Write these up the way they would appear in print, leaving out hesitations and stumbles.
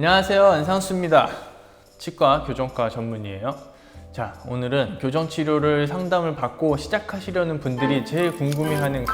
안녕하세요, 안상수입니다. 치과 교정과 전문의에요. 자, 오늘은 교정치료를 상담을 받고 시작하시려는 분들이 제일 궁금해하는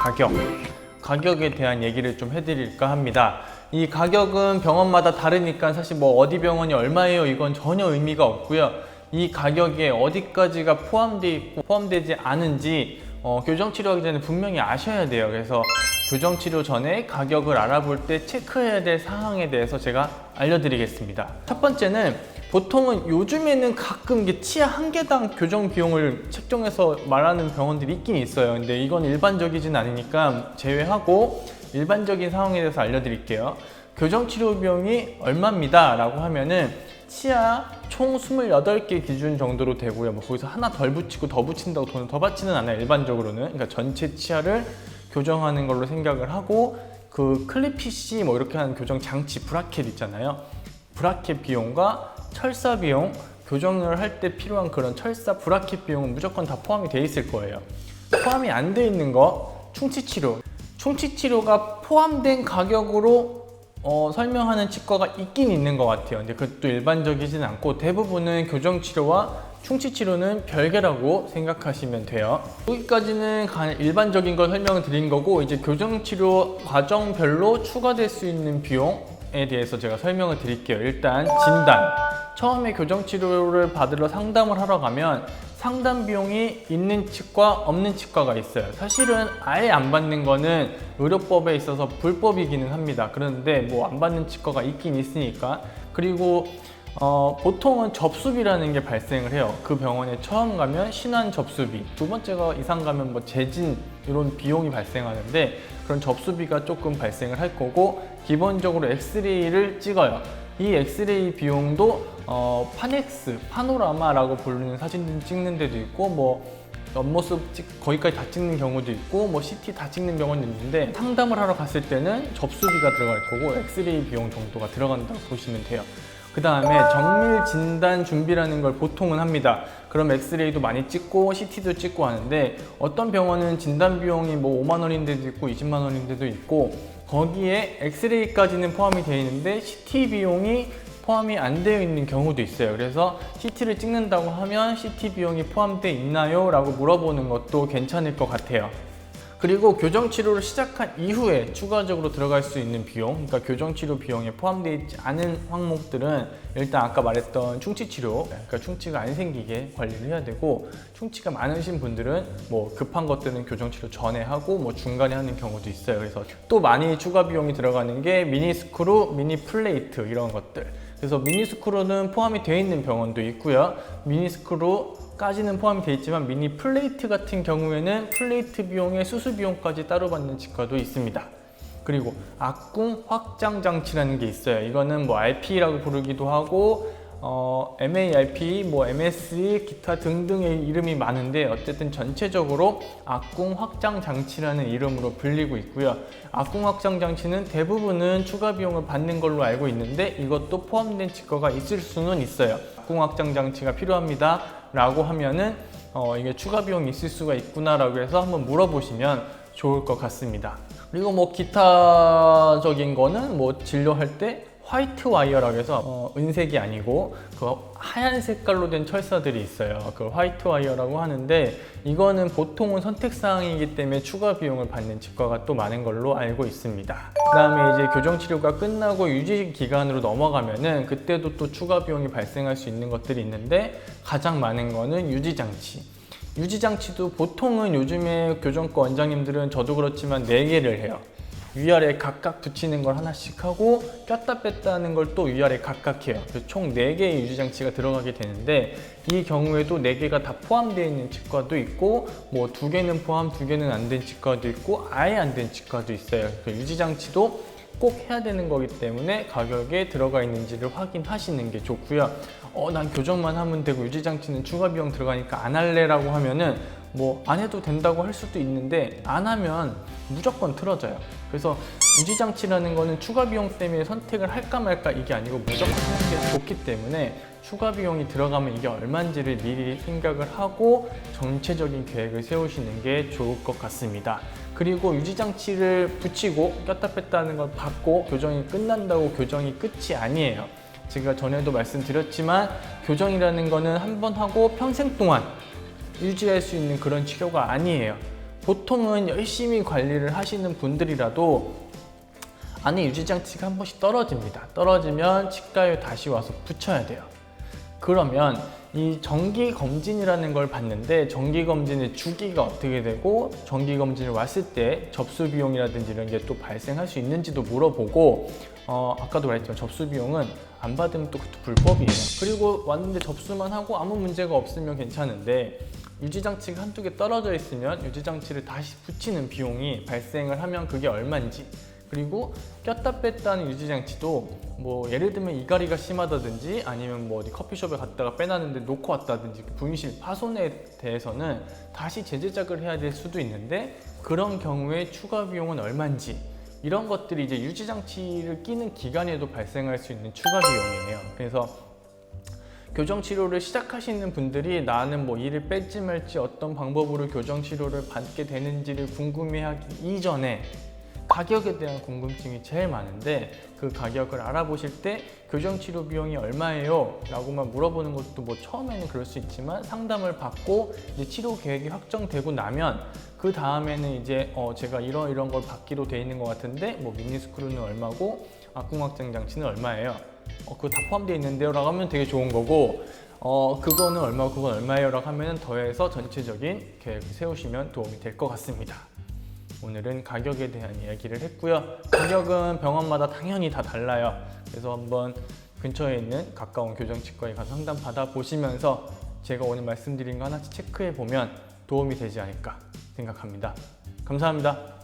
가격에 대한 얘기를 좀 해드릴까 합니다. 이 가격은 병원마다 다르니까 사실 뭐 어디 병원이 얼마예요 이건 전혀 의미가 없고요. 이 가격에 어디까지가 포함되어 있고 포함되지 않은지 교정치료하기 전에 분명히 아셔야 돼요. 그래서 교정치료 전에 가격을 알아볼 때 체크해야 될 사항에 대해서 제가 알려드리겠습니다. 첫 번째는 보통은 요즘에는 가끔 이게 치아 한 개당 교정 비용을 책정해서 말하는 병원들이 있긴 있어요. 근데 이건 일반적이진 않으니까 제외하고 일반적인 상황에 대해서 알려드릴게요. 교정치료 비용이 얼마입니다 라고 하면은 치아 총 28개 기준 정도로 되고요. 뭐 거기서 하나 덜 붙이고 더 붙인다고 돈을 더 받지는 않아요, 일반적으로는. 그러니까 전체 치아를 교정하는 걸로 생각을 하고, 그 클리피쉬 뭐 이렇게 하는 교정 장치 브라켓 있잖아요. 브라켓 비용과 철사 비용, 교정을 할 때 필요한 그런 철사 브라켓 비용은 무조건 다 포함이 돼 있을 거예요. 포함이 안 돼 있는 거, 충치치료. 충치치료가 포함된 가격으로 설명하는 치과가 있긴 있는 것 같아요. 근데 그것도 일반적이진 않고 대부분은 교정치료와 충치치료는 별개라고 생각하시면 돼요. 여기까지는 일반적인 걸 설명을 드린 거고, 이제 교정치료 과정별로 추가될 수 있는 비용에 대해서 제가 설명을 드릴게요. 일단 진단. 처음에 교정치료를 받으러 상담을 하러 가면 상담 비용이 있는 치과, 없는 치과가 있어요. 사실은 아예 안 받는 거는 의료법에 있어서 불법이기는 합니다. 그런데 뭐 안 받는 치과가 있긴 있으니까. 그리고 보통은 접수비라는 게 발생을 해요. 그 병원에 처음 가면 신환 접수비, 두 번째가 이상 가면 뭐 재진 이런 비용이 발생하는데, 그런 접수비가 조금 발생을 할 거고, 기본적으로 엑스레이를 찍어요. 이 엑스레이 비용도 파넥스, 파노라마라고 부르는 사진 찍는 데도 있고, 뭐 옆모습 거기까지 다 찍는 경우도 있고, 뭐 CT 다 찍는 병원도 있는데, 상담을 하러 갔을 때는 접수비가 들어갈 거고 엑스레이 비용 정도가 들어간다고 보시면 돼요. 그 다음에 정밀 진단 준비라는 걸 보통은 합니다. 그럼 엑스레이도 많이 찍고 CT도 찍고 하는데, 어떤 병원은 진단 비용이 뭐 5만 원인 데도 있고 20만 원인 데도 있고, 거기에 엑스레이까지는 포함이 되어 있는데 CT 비용이 포함이 안 되어 있는 경우도 있어요. 그래서 CT를 찍는다고 하면 CT 비용이 포함되어 있나요? 라고 물어보는 것도 괜찮을 것 같아요. 그리고 교정치료를 시작한 이후에 추가적으로 들어갈 수 있는 비용, 그러니까 교정치료 비용에 포함되어 있지 않은 항목들은 일단 아까 말했던 충치치료, 그러니까 충치가 안 생기게 관리를 해야 되고, 충치가 많으신 분들은 뭐 급한 것들은 교정치료 전에 하고 뭐 중간에 하는 경우도 있어요. 그래서 또 많이 추가 비용이 들어가는 게 미니스크루, 미니플레이트 이런 것들. 그래서 미니스크루는 포함이 되어 있는 병원도 있고요. 미니스크루까지는 포함이 되어 있지만 미니 플레이트 같은 경우에는 플레이트 비용에 수술 비용까지 따로 받는 치과도 있습니다. 그리고 악궁 확장 장치라는 게 있어요. 이거는 뭐 RP라고 부르기도 하고 MARP, 뭐 MSE, 기타 등등의 이름이 많은데, 어쨌든 전체적으로 악궁 확장 장치라는 이름으로 불리고 있고요. 악궁 확장 장치는 대부분은 추가 비용을 받는 걸로 알고 있는데, 이것도 포함된 치과가 있을 수는 있어요. 악궁 확장 장치가 필요합니다 라고 하면은 이게 추가 비용이 있을 수가 있구나 라고 해서 한번 물어보시면 좋을 것 같습니다. 그리고 뭐 기타적인 거는 뭐 진료할 때 화이트 와이어라고 해서 은색이 아니고 그 하얀 색깔로 된 철사들이 있어요. 그 화이트 와이어라고 하는데, 이거는 보통은 선택사항이기 때문에 추가 비용을 받는 치과가 또 많은 걸로 알고 있습니다. 그 다음에 이제 교정치료가 끝나고 유지 기간으로 넘어가면은 그때도 또 추가 비용이 발생할 수 있는 것들이 있는데, 가장 많은 거는 유지장치. 유지장치도 보통은 요즘에 교정과 원장님들은, 저도 그렇지만 4개를 해요. 위아래 각각 붙이는 걸 하나씩 하고 꼈다 뺐다 하는 걸 또 위아래 각각 해요. 그래서 총 4개의 유지장치가 들어가게 되는데, 이 경우에도 4개가 다 포함되어 있는 치과도 있고, 뭐 2개는 포함, 2개는 안 된 치과도 있고, 아예 안 된 치과도 있어요. 유지장치도 꼭 해야 되는 거기 때문에 가격에 들어가 있는지를 확인하시는 게 좋고요. 난 교정만 하면 되고 유지장치는 추가 비용 들어가니까 안 할래 라고 하면은 뭐 안 해도 된다고 할 수도 있는데, 안 하면 무조건 틀어져요. 그래서 유지장치라는 거는 추가 비용 때문에 선택을 할까 말까 이게 아니고 무조건 하는 게 좋기 때문에, 추가 비용이 들어가면 이게 얼마인지를 미리 생각을 하고 전체적인 계획을 세우시는 게 좋을 것 같습니다. 그리고 유지장치를 붙이고 꼈다 뺐다 하는 걸 받고 교정이 끝난다고 교정이 끝이 아니에요. 제가 전에도 말씀드렸지만 교정이라는 거는 한 번 하고 평생 동안 유지할 수 있는 그런 치료가 아니에요. 보통은 열심히 관리를 하시는 분들이라도 안에 유지장치가 한 번씩 떨어집니다. 떨어지면 치과에 다시 와서 붙여야 돼요. 그러면 이 정기검진이라는 걸 받는데, 정기검진의 주기가 어떻게 되고 정기검진을 왔을 때 접수비용이라든지 이런 게 또 발생할 수 있는지도 물어보고, 아까도 말했지만 접수비용은 안 받으면 또 그것도 불법이에요. 그리고 왔는데 접수만 하고 아무 문제가 없으면 괜찮은데, 유지장치가 한두 개 떨어져 있으면 유지장치를 다시 붙이는 비용이 발생을 하면 그게 얼마인지, 그리고 꼈다 뺐다 하는 유지장치도 뭐 예를 들면 이갈이가 심하다든지 아니면 뭐 어디 커피숍에 갔다가 빼놨는데 놓고 왔다든지 부인실 파손에 대해서는 다시 재제작을 해야 될 수도 있는데, 그런 경우에 추가 비용은 얼마인지, 이런 것들이 이제 유지장치를 끼는 기간에도 발생할 수 있는 추가 비용이에요. 그래서 교정치료를 시작하시는 분들이 나는 뭐 이를 뺄지 말지 어떤 방법으로 교정치료를 받게 되는지를 궁금해하기 이전에 가격에 대한 궁금증이 제일 많은데, 그 가격을 알아보실 때 교정치료 비용이 얼마예요? 라고만 물어보는 것도 뭐 처음에는 그럴 수 있지만, 상담을 받고 이제 치료 계획이 확정되고 나면 그 다음에는 이제 제가 이런 걸 받기로 돼 있는 것 같은데 뭐 미니스크루는 얼마고 악궁확장 장치는 얼마예요? 그거 다 포함되어 있는데요? 라고 하면 되게 좋은 거고, 그거는 얼마고 그건 얼마예요? 라고 하면 더해서 전체적인 계획을 세우시면 도움이 될 것 같습니다. 오늘은 가격에 대한 이야기를 했고요. 가격은 병원마다 당연히 다 달라요. 그래서 한번 근처에 있는 가까운 교정치과에 가서 상담 받아보시면서 제가 오늘 말씀드린 거 하나씩 체크해 보면 도움이 되지 않을까 생각합니다. 감사합니다.